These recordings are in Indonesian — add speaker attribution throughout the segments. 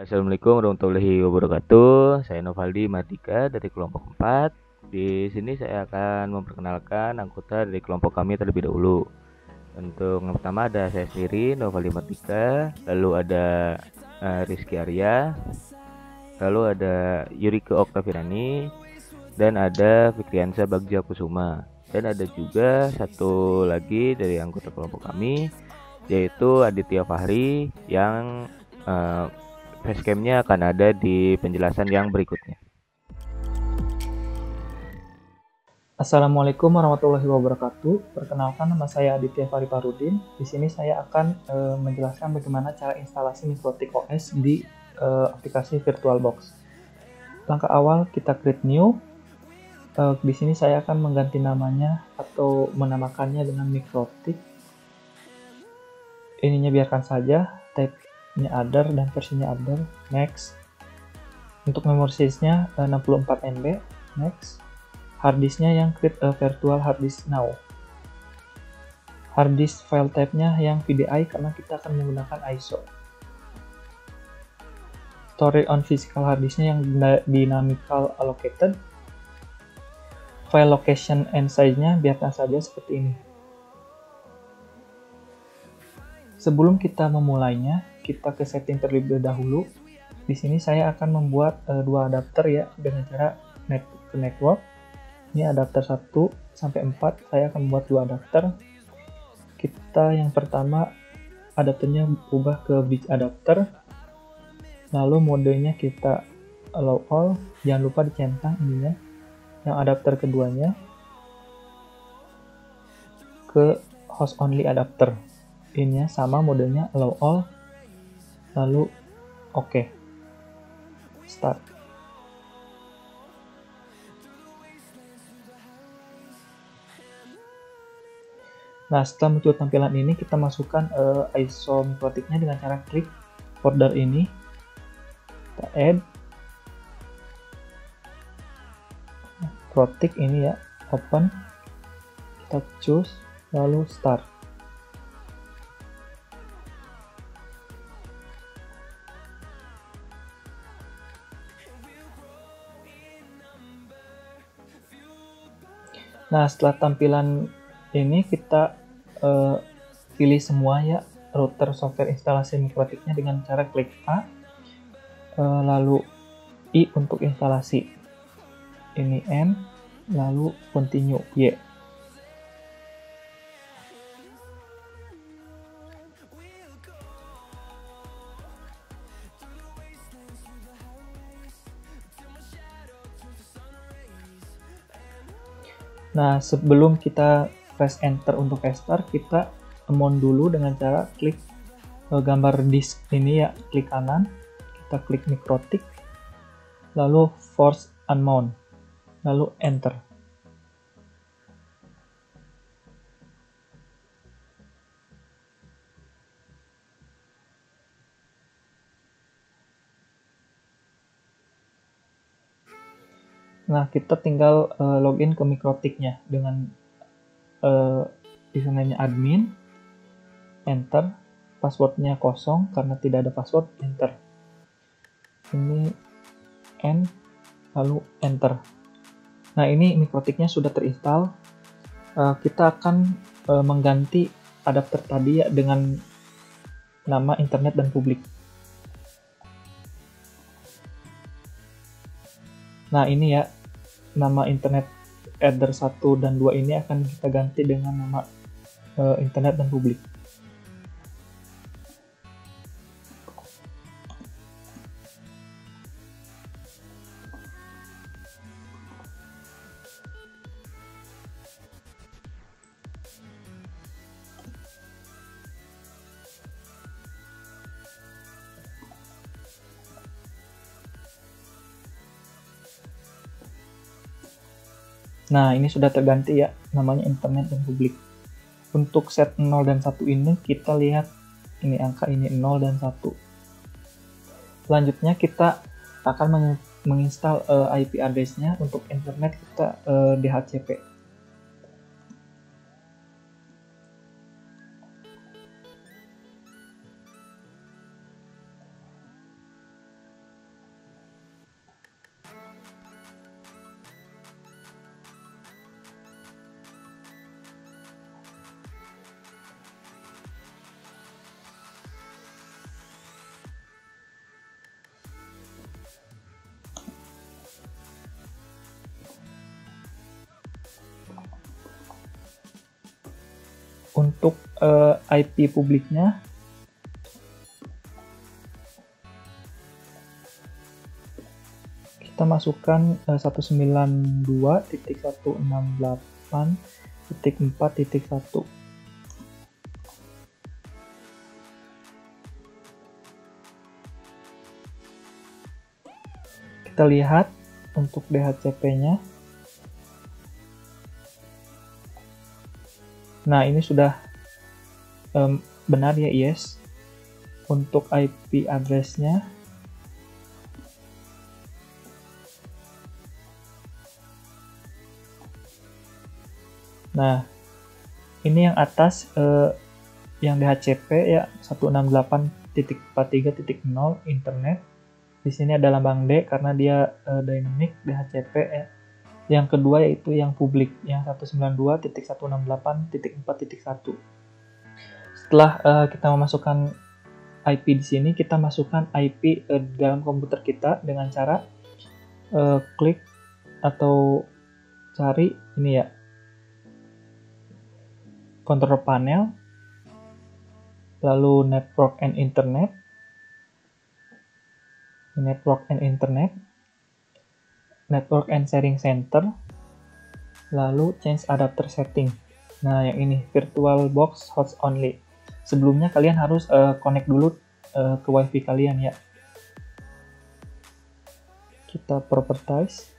Speaker 1: Assalamualaikum warahmatullahi wabarakatuh. Saya Novaldi Mardika dari kelompok 4. Di sini saya akan memperkenalkan anggota dari kelompok kami terlebih dahulu. Untuk yang pertama ada saya sendiri, Novaldi Mardika, lalu ada Rizky Arya, lalu ada Yuriko Oktavirani, dan ada Fikriansa Bagja Kusuma. Dan ada juga satu lagi dari anggota kelompok kami, yaitu Aditya Fahri yang facecamnya akan ada di penjelasan yang berikutnya.
Speaker 2: Assalamualaikum warahmatullahi wabarakatuh. Perkenalkan, nama saya Aditya Fahri Parudin. Di sini saya akan menjelaskan bagaimana cara instalasi Mikrotik OS di aplikasi VirtualBox. Langkah awal kita create new. Di sini saya akan mengganti namanya atau menamakannya dengan Mikrotik. Ininya biarkan saja, type-nya other dan versinya other. Next. Untuk memory size-nya 64 MB. Next. Harddisknya yang create a virtual harddisk now. Harddisk file type-nya yang VDI karena kita akan menggunakan ISO. Storage on physical harddisknya yang dynamical allocated. File location and size-nya biarkan saja seperti ini. Sebelum kita memulainya, kita ke setting terlebih dahulu. Di sini saya akan membuat dua adapter ya dengan cara network. Ini adapter 1 sampai 4, saya akan membuat dua adapter. Kita yang pertama adapternya ubah ke bridge adapter. Lalu modenya kita allow all, jangan lupa dicentang ininya. Yang adapter keduanya ke host only adapter. Ini sama modenya allow all. Lalu oke. Start. Nah, setelah muncul tampilan ini, kita masukkan ISO Mikrotiknya dengan cara klik folder ini. Kita add. Mikrotik ini ya, open. Kita choose, lalu start. Nah, setelah tampilan ini kita pilih semua ya router software instalasi Mikrotiknya dengan cara klik A, lalu I untuk instalasi, ini N, lalu continue Y. Nah, sebelum kita press enter untuk restart, kita mount dulu dengan cara klik gambar disk ini ya, klik kanan, kita klik Mikrotik, lalu force unmount, lalu enter. Nah, kita tinggal login ke Mikrotiknya dengan username-nya admin, enter, passwordnya kosong karena tidak ada password, enter. Ini N, lalu enter. Nah, ini Mikrotiknya sudah terinstall. Kita akan mengganti adapter tadi ya dengan nama internet dan publik. Nah, ini ya, nama internet header 1 dan 2 ini akan kita ganti dengan nama internet dan publik. Nah, ini sudah terganti ya, namanya internet dan publik. Untuk set 0 dan 1 ini, kita lihat ini angka ini 0 dan 1. Selanjutnya kita akan menginstal IP address-nya. Untuk internet kita DHCP. Untuk IP publiknya kita masukkan 192.168.4.1. Kita lihat untuk DHCP-nya. Nah, ini sudah benar ya, yes. Untuk IP address-nya nah, ini yang atas yang DHCP ya 168.43.0 internet. Di sini ada lambang D karena dia dynamic DHCP ya. Yang kedua yaitu yang publik yang 192.168.4.1. Setelah kita memasukkan IP di sini, kita masukkan IP dalam komputer kita dengan cara klik atau cari ini ya, control panel, lalu network and internet, network and sharing center, lalu change adapter setting. Nah, yang ini VirtualBox host only. Sebelumnya kalian harus connect dulu ke WiFi kalian ya. Kita properties.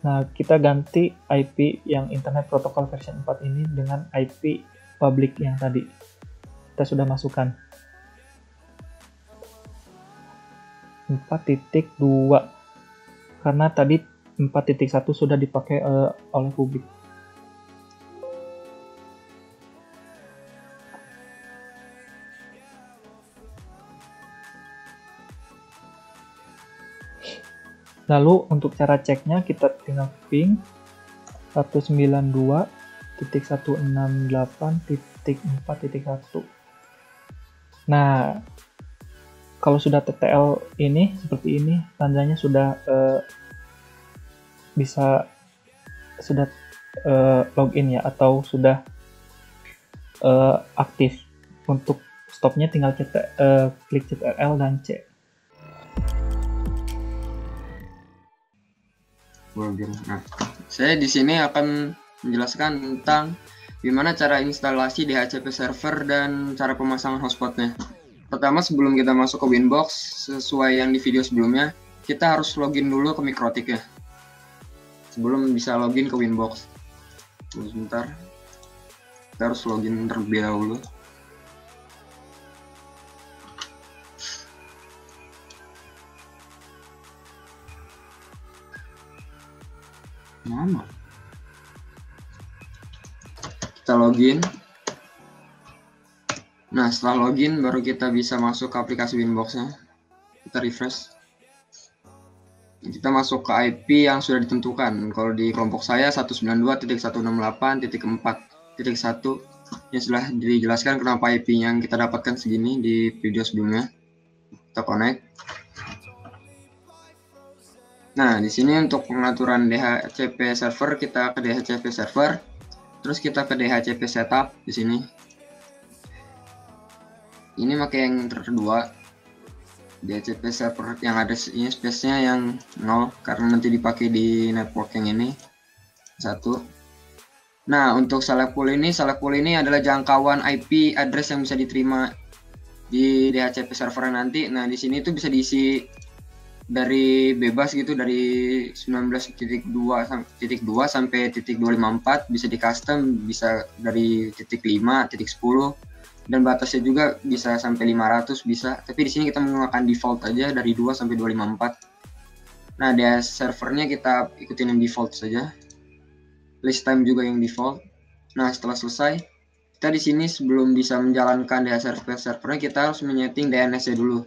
Speaker 2: Nah, kita ganti IP yang Internet Protocol version 4 ini dengan IP public yang tadi kita sudah masukkan. 4.2 karena tadi 4.1 sudah dipakai oleh publik. Lalu untuk cara ceknya kita tinggal ping 192.168.4.1. Nah, kalau sudah TTL ini seperti ini, tandanya sudah login ya, atau sudah aktif. Untuk stopnya tinggal klik CTRL dan C.
Speaker 3: Nah, saya di sini akan menjelaskan tentang gimana cara instalasi DHCP server dan cara pemasangan hotspotnya. Pertama, sebelum kita masuk ke Winbox, sesuai yang di video sebelumnya, kita harus login dulu ke Mikrotik ya. Sebelum bisa login ke Winbox. Tunggu sebentar. Kita harus login terlebih dahulu. Nama. Kita login. Nah, setelah login baru kita bisa masuk ke aplikasi Winbox-nya. Kita refresh. Kita masuk ke IP yang sudah ditentukan. Kalau di kelompok saya 192.168.4.1 yang sudah dijelaskan kenapa IP yang kita dapatkan segini di video sebelumnya. Kita connect. Nah, di sini untuk pengaturan DHCP server, kita ke DHCP server, terus kita ke DHCP setup di sini. Ini pakai yang kedua, DHCP server yang ada ini space-nya yang 0 karena nanti dipakai di network yang ini 1. Nah, untuk select pool ini adalah jangkauan IP address yang bisa diterima di DHCP server nanti. Nah, di sini tuh bisa diisi dari bebas gitu, dari 19.2 sampai .254 bisa di custom, bisa dari .5, .10 dan batasnya juga bisa sampai 500 bisa, tapi di sini kita menggunakan default aja dari 2 sampai 254. Nah, di servernya kita ikutin yang default saja, list time juga yang default. Nah, setelah selesai, kita di sini sebelum bisa menjalankan DHCP servernya kita harus menyeting DNS-nya dulu.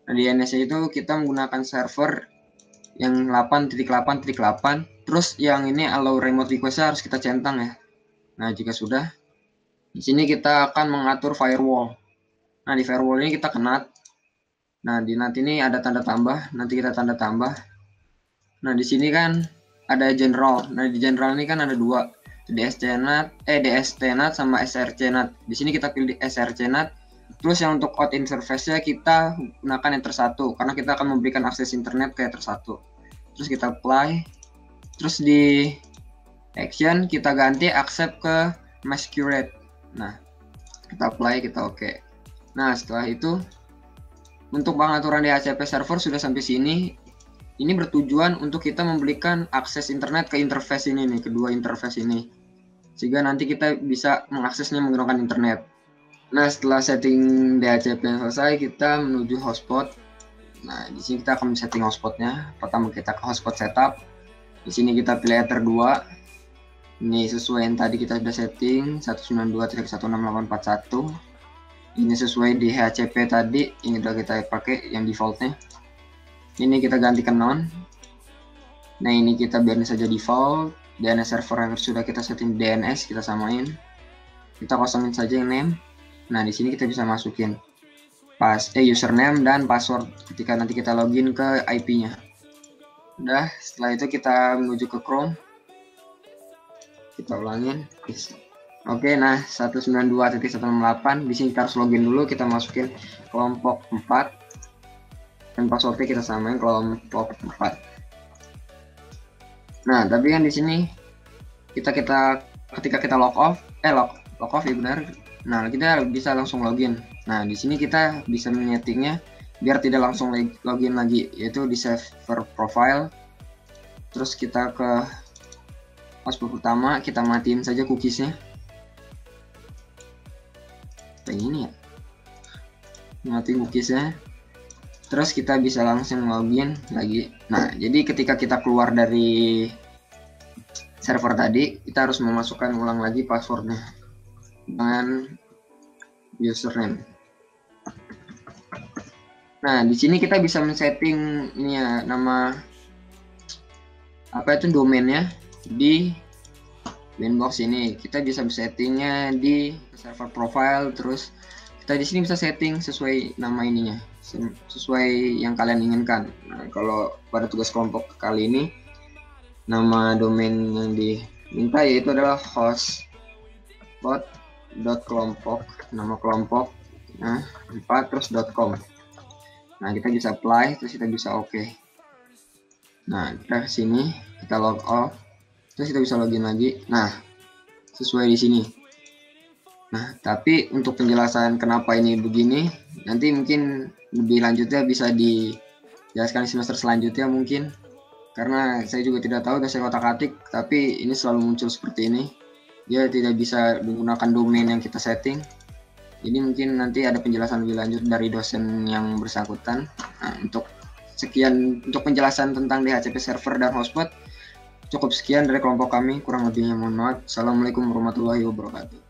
Speaker 3: Nah, di DNS-nya itu kita menggunakan server yang 8.8.8, terus yang ini allow remote request harus kita centang ya. Nah, jika sudah, di sini kita akan mengatur firewall. Nah, di firewall ini kita ke NAT. Nah, di NAT ini ada tanda tambah, nanti kita tanda tambah. Nah, di sini kan ada general. Nah, di general ini kan ada dua, DST-NAT sama SRC-NAT. Di sini kita pilih SRC-NAT. Terus yang untuk out interface-nya kita gunakan Ether 1 karena kita akan memberikan akses internet ke Ether 1. Terus kita apply. Terus di action kita ganti accept ke masquerade. Nah, kita apply, kita oke. Nah, setelah itu untuk pengaturan DHCP server sudah sampai sini. Ini bertujuan untuk kita memberikan akses internet ke interface ini nih, kedua interface ini. Sehingga nanti kita bisa mengaksesnya menggunakan internet. Nah, setelah setting DHCP yang selesai, kita menuju hotspot. Nah, di sini kita akan setting hotspotnya. Pertama kita ke hotspot setup. Di sini kita pilih Ether 2. Ini sesuai yang tadi kita sudah setting 192.16841. Ini sesuai DHCP tadi yang sudah kita pakai yang defaultnya. Ini kita ganti ke non. Nah, ini kita biarin saja default. DNS server yang sudah kita setting DNS kita samain. Kita kosongin saja yang name. Nah, di sini kita bisa masukin username dan password ketika nanti kita login ke IP-nya. Udah, setelah itu kita menuju ke Chrome. Kita ulangin. Oke, nah 192.168. Di sini kita harus login dulu. Kita masukin kelompok 4. Dan passwordnya kita samain kelompok 4. Nah, tapi kan di sini ketika kita log off ya benar. Nah, kita bisa langsung login. Nah, di sini kita bisa menyetingnya biar tidak langsung login lagi, yaitu di server profile. Terus kita ke hotspot pertama, kita matiin saja cookiesnya. Kayak ini ya. Matiin cookiesnya. Terus kita bisa langsung login lagi. Nah, jadi ketika kita keluar dari server tadi, kita harus memasukkan ulang lagi passwordnya dengan username. Nah, di sini kita bisa men-setting ini ya, nama domainnya di Winbox ini. Kita bisa settingnya di server profile, terus kita di sini bisa setting sesuai nama ininya, sesuai yang kalian inginkan. Nah, kalau pada tugas kelompok kali ini, nama domain yang diminta yaitu adalah hotspot.kelompok, nama kelompok, 4 terus .com. Nah, kita bisa apply, terus kita bisa oke. Nah, kita ke sini, kita log off, terus kita bisa login lagi. Nah, sesuai di sini. Nah, tapi untuk penjelasan kenapa ini begini, nanti mungkin lebih lanjutnya bisa dijelaskan di semester selanjutnya mungkin. Karena saya juga tidak tahu, saya otak-atik, tapi ini selalu muncul seperti ini. Dia tidak bisa menggunakan domain yang kita setting. Jadi mungkin nanti ada penjelasan lebih lanjut dari dosen yang bersangkutan. Nah, untuk penjelasan tentang DHCP server dan hotspot, cukup sekian dari kelompok kami. Kurang lebihnya mohon maaf. Assalamualaikum warahmatullahi wabarakatuh.